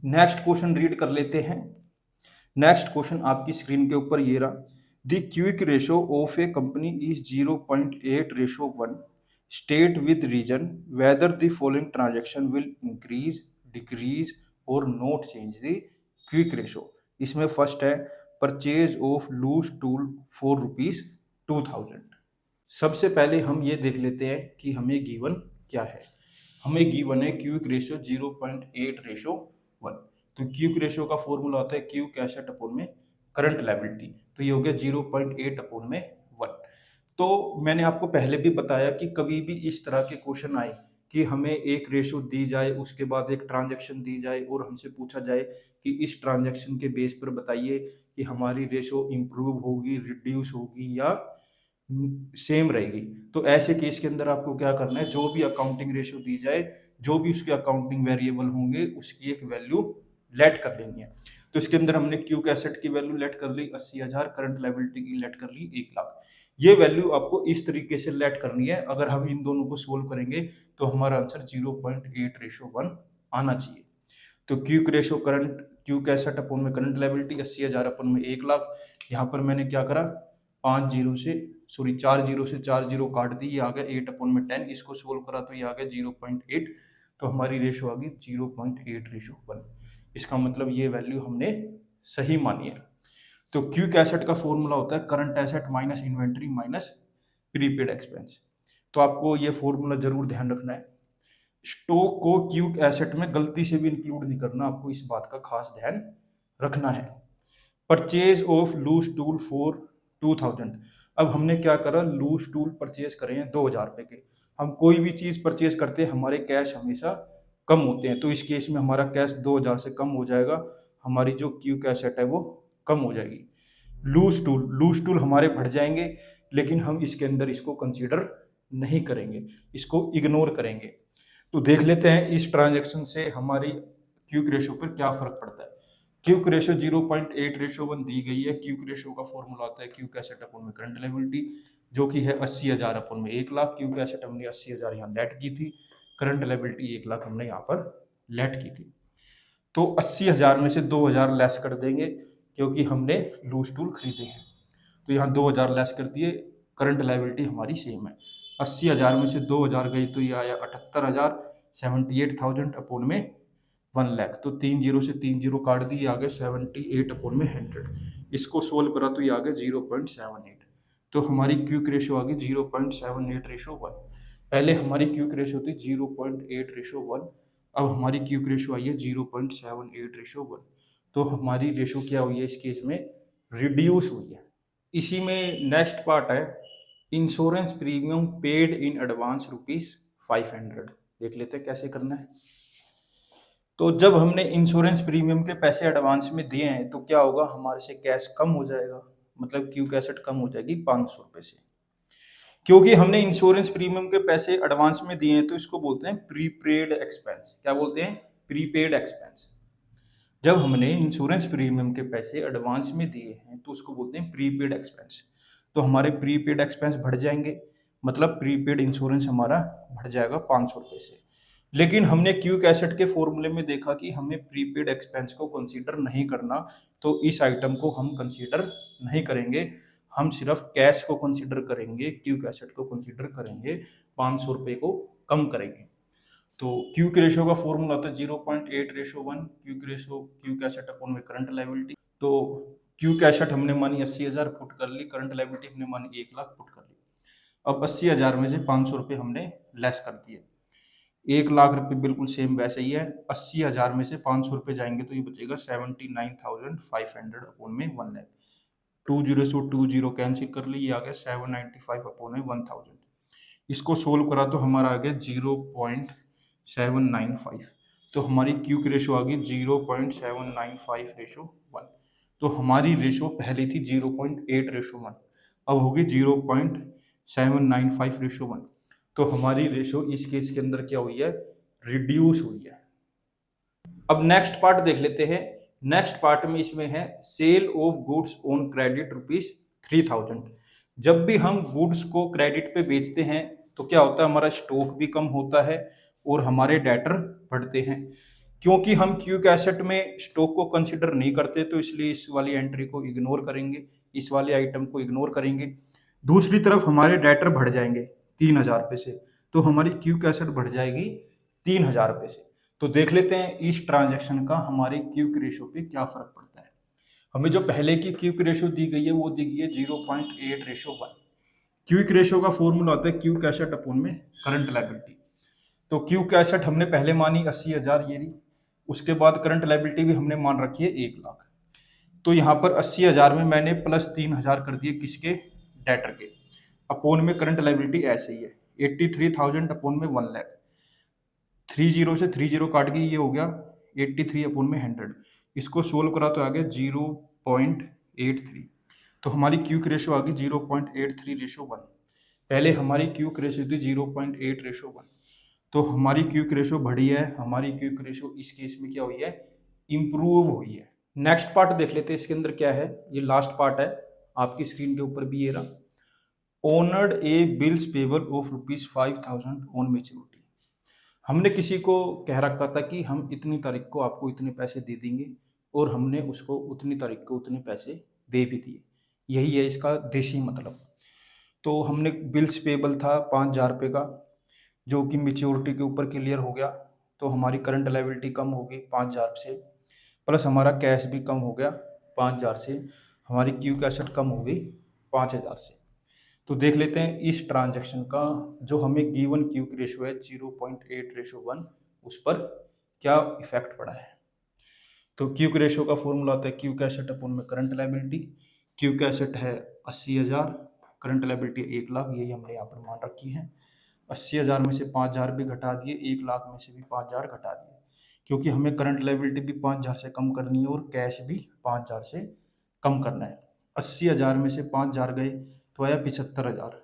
Next question read कर लेते हैं। नेक्स्ट क्वेश्चन आपकी स्क्रीन के ऊपर ये रहा। The quick ratio of a company is 0.8:1। State with reason whether the following transaction will increase, decrease or not change the quick ratio. इसमें first है purchase of loose tool for ₹2000। सबसे पहले हम ये देख लेते हैं कि हमें गिवन क्या है। हमें गिवन है क्विक रेशियो 0.8:1। तो क्विक रेशियो का फॉर्मूला होता है क्विक एसेट अपॉन में करंट लायबिलिटी। तो ये हो गया 0.8 अपॉन में 1। तो मैंने आपको पहले भी बताया कि कभी भी इस तरह के क्वेश्चन आए कि हमें एक रेशियो दी जाए, उसके बाद एक ट्रांजैक्शन दी जाए और हमसे पूछा जाए कि इस ट्रांजैक्शन के बेस पर बताइए कि हमारी रेशियो इंप्रूव होगी, रिड्यूस होगी या सेम रहेगी। तो ऐसे केस के अंदर आपको क्या करना है, जो भी अकाउंटिंग रेशियो दी जाए, जो भी उसके अकाउंटिंग वेरिएबल होंगे उसकी एक वैल्यू लेट कर लेनी है। तो इसके अंदर हमने क्यूक एसेट की वैल्यू लेट कर ली 80,000, करंट लायबिलिटी की लेट कर ली 1,00,000। ये वैल्यू आपको इस तरीके से लेट करनी है। अगर हम इन दोनों को सोल्व करेंगे तो हमारा आंसर 0.8:1 आना चाहिए। तो quick ratio current quick asset upon में करंट लायबिलिटी 80,000 अपन में 1,00,000। यहाँ पर मैंने क्या करा, 4 जीरो से 4 जीरो काट दी, ये आ गया 8 अपन में 10। इसको सोल्व करा तो ये आ गया 0.8। तो हमारी रेशो आ गई 0.8:1। इसका मतलब ये वैल्यू हमने सही मानी है। तो क्विक एसेट का फॉर्मूला होता है current asset minus inventory minus prepaid expense. तो आपको ये फॉर्मूला जरूर ध्यान रखना है। स्टॉक को क्विक एसेट में गलती से भी इंक्लूड नहीं करना, आपको इस बात का खास ध्यान रखना है। Purchase of loose tool for 2000। अब हमने क्या करा, लूज टूल परचेज करे हैं 2000 रुपए के। हम कोई भी चीज परचेज करते हैं हमारे कैश हमेशा कम होते हैं, तो इस केस में हमारा कैश 2000 से कम हो जाएगा, हमारी जो क्विक एसेट है वो कम हो जाएगी। लूज टूल हमारे बढ़ जाएंगे, लेकिन हम इसके अंदर इसको कंसीडर नहीं करेंगे, इसको इग्नोर करेंगे। तो देख लेते हैं इस ट्रांजेक्शन से हमारी क्विक रेशियो पर क्या फर्क पड़ता है। क्विक रेशियो 0.8:1 दी गई है। क्विक रेशियो का फॉर्मूला आता है क्विक एसेट अपन में करंट लायबिलिटी, जो कि है 80,000 अपन में 1,00,000। क्विक एसेट हमने 80,000 यहाँ लेट की थी, करंट लायबिलिटी 1,00,000 हमने यहाँ पर लेट की थी। तो 80,000 में से 2,000 लेस कर देंगे क्योंकि हमने लूज टूल खरीदे हैं। तो यहाँ 2,000 लेस कर दिए, करंट लायबिलिटी हमारी सेम है। 80,000 में से 2,000 गई तो ये आया 78,000, 78,000 अपोन में 1,00,000। तो 3 जीरो से 3 जीरो काट दी, ये आ गया 78 अपोन में 100। इसको सोल्व करा तो ये आ गया 0.78। तो हमारी क्विक रेशियो आ गई 0.78:1। पहले हमारी क्विक रेशियो थी 0.8:1, अब हमारी क्विक रेशियो आई है 0.78:1। तो हमारी रेशियो क्या हुई है इस केस में, रिड्यूस हुई है। इसी में नेक्स्ट पार्ट है insurance premium paid in advance ₹500। देख लेते हैं कैसे करना है। तो जब हमने इंश्योरेंस प्रीमियम के पैसे एडवांस में दिए हैं तो क्या होगा, हमारे से कैश कम हो जाएगा, मतलब क्विक एसेट कम हो जाएगी 500 रुपए से। क्योंकि हमने इंश्योरेंस प्रीमियम के पैसे एडवांस में दिए हैं तो इसको बोलते हैं प्रीपेड एक्सपेंस। क्या बोलते हैं, प्रीपेड एक्सपेंस। जब हमने इंश्योरेंस प्रीमियम के पैसे एडवांस में दिए हैं तो उसको बोलते हैं प्रीपेड एक्सपेंस। तो हमारे प्रीपेड एक्सपेंस बढ़ जाएंगे, मतलब प्रीपेड इंश्योरेंस हमारा बढ़ जाएगा 500 रुपए से। लेकिन हमने क्विक एसेट के फॉर्मूले में देखा कि हमें प्रीपेड एक्सपेंस को कंसीडर नहीं करना, तो इस आइटम को हम कंसीडर नहीं करेंगे। हम सिर्फ कैश को कंसीडर करेंगे, क्विक एसेट को कंसीडर करेंगे, 500 रुपए को कम करेंगे। तो क्विक रेशियो का फॉर्मूला होता है 0.8:1। क्विक एसेट अपॉन में करंट लायबिलिटी। तो क्विक एसेट हमने मानी 80,000 पुट कर ली, करंट लायबिलिटी हमने मानी 1,00,000 पुट कर ली। अब 80,000 में से 500 रुपये हमने लेस कर दिए, 1,00,000 रुपये बिल्कुल सेम वैसे ही है। 80,000 में से 500 रुपये जाएंगे तो ये बचेगा 79,500 अपॉन में 1,00,000। 2 जीरो से 2 जीरो कैंसिल कर ली, ये आ गया 795 अपॉन में 1,000। इसको सोल्व करा तो हमारा आ गया 0.795। तो हमारी क्विक रेशो आ गई 0.795:1। तो हमारी रेशो पहले थी 0.8:1, अब होगी 0.795:1। तो हमारी रेशो इस केस के अंदर क्या हुई है, रिड्यूस हुई है। अब नेक्स्ट पार्ट देख लेते हैं। नेक्स्ट पार्ट में इसमें है sale of goods on credit ₹3,000। जब भी हम गुड्स को क्रेडिट पे बेचते हैं तो क्या होता है, हमारा स्टॉक भी कम होता है और हमारे डेटर बढ़ते हैं। क्योंकि हम क्विक एसेट में स्टॉक को कंसिडर नहीं करते तो इसलिए इस वाली एंट्री को इग्नोर करेंगे, इस वाले आइटम को इग्नोर करेंगे। दूसरी तरफ हमारे डेटर बढ़ जाएंगे 3000 रुपये से, तो हमारी क्विक एसेट बढ़ जाएगी 3000 रुपये से। तो देख लेते हैं इस ट्रांजेक्शन का हमारी क्विक रेशो पे क्या फर्क पड़ता है। हमें जो पहले की क्विक रेशो दी गई है वो दी गई है 0.8:1। क्विक रेशो का फॉर्मूला होता है क्विक एसेट अपॉन में करंट लायबिलिटी। तो क्विक एसेट हमने पहले मानी 80,000 ये रही, उसके बाद करंट लायबिलिटी भी हमने मान रखी है 1 लाख। तो यहाँ पर 80,000 में मैंने प्लस 3,000 कर दिए किसके, डेटर के, अपॉन में करंट लायबिलिटी ऐसे ही है 83,000 अपॉन में 1 लाख। 30 से 30 काट गई, ये हो गया 83 अपॉन में 100। इसको सोल्व करा तो आ गया 0.83। तो हमारी क्विक रेशो आ गई 0.83:1। पहले हमारी क्विक रेशो थी 0.8:1। तो हमारी क्विक रेशो बढ़ी है, हमारी क्विक रेशो इस केस में क्या हुई है, इंप्रूव हुई है। नेक्स्ट पार्ट देख लेते हैं इसके अंदर क्या है, ये लास्ट पार्ट है, आपकी स्क्रीन के ऊपर भी ये रहा। Honoured a bills payable of ₹5,000 on maturity. हमने किसी को कह रखा था कि हम इतनी तारीख को आपको इतने पैसे दे देंगे, और हमने उसको उतनी तारीख को उतने पैसे दे भी दिए। यही है इसका देशी मतलब। तो हमने बिल्स पेबल था 5,000 रुपये का, जो कि मैच्योरिटी के ऊपर क्लियर हो गया। तो हमारी करंट लायबिलिटी कम हो गई 5,000 से, प्लस हमारा कैश भी कम हो गया 5,000 से, हमारी क्विक एसेट कम हो गई 5,000 से। तो देख लेते हैं इस ट्रांजैक्शन का जो हमें गिवन क्विक रेशो है 0.8:1, उस पर क्या इफेक्ट पड़ा है। तो क्विक रेशो का फॉर्मूला होता है क्विक एसेट अपॉन में करंट लायबिलिटी। क्विक एसेट है 80,000, करंट लायबिलिटी 1 लाख, यही हमने यहाँ पर मान रखी है। 80,000 में से 5,000 भी घटा दिए, 1 लाख में से भी 5,000 घटा दिए, क्योंकि हमें करंट लायबिलिटी भी 5,000 से कम करनी है और कैश भी 5,000 से कम करना है। 80,000 में से 5,000 गए तो आया 75,000,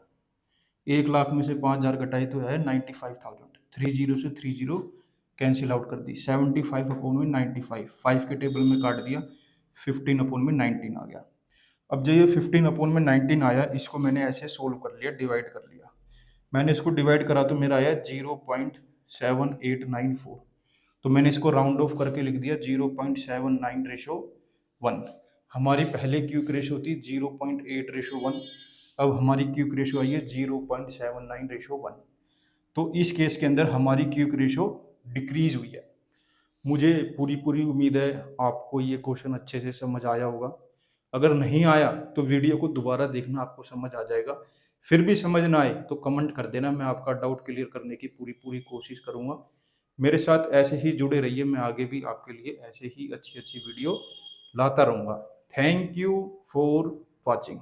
1 लाख में से 5,000 घटाए तो आया 95,000। 30 से 30 कैंसिल आउट कर दी, 75 अपॉन में 95, 5 के टेबल में काट दिया, 15 अपॉन में 19 आ गया। अब जो ये 15 अपॉन में 19 आया, इसको मैंने ऐसे सोल्व कर लिया, डिवाइड कर लिया। मैंने इसको डिवाइड करा तो मेरा आया 0.7894। तो मैंने इसको राउंड ऑफ करके लिख दिया 0.79:1। हमारी पहले क्विक रेशो थी 0.8:1, अब हमारी क्विक रेशो आई है 0.79:1। तो इस केस के अंदर हमारी क्विक रेशो डिक्रीज हुई है। मुझे पूरी उम्मीद है आपको ये क्वेश्चन अच्छे से समझ आया होगा। अगर नहीं आया तो वीडियो को दोबारा देखना, आपको समझ आ जाएगा। फिर भी समझ ना आए तो कमेंट कर देना, मैं आपका डाउट क्लियर करने की पूरी कोशिश करूँगा। मेरे साथ ऐसे ही जुड़े रहिए, मैं आगे भी आपके लिए ऐसे ही अच्छी वीडियो लाता रहूँगा। Thank you for watching.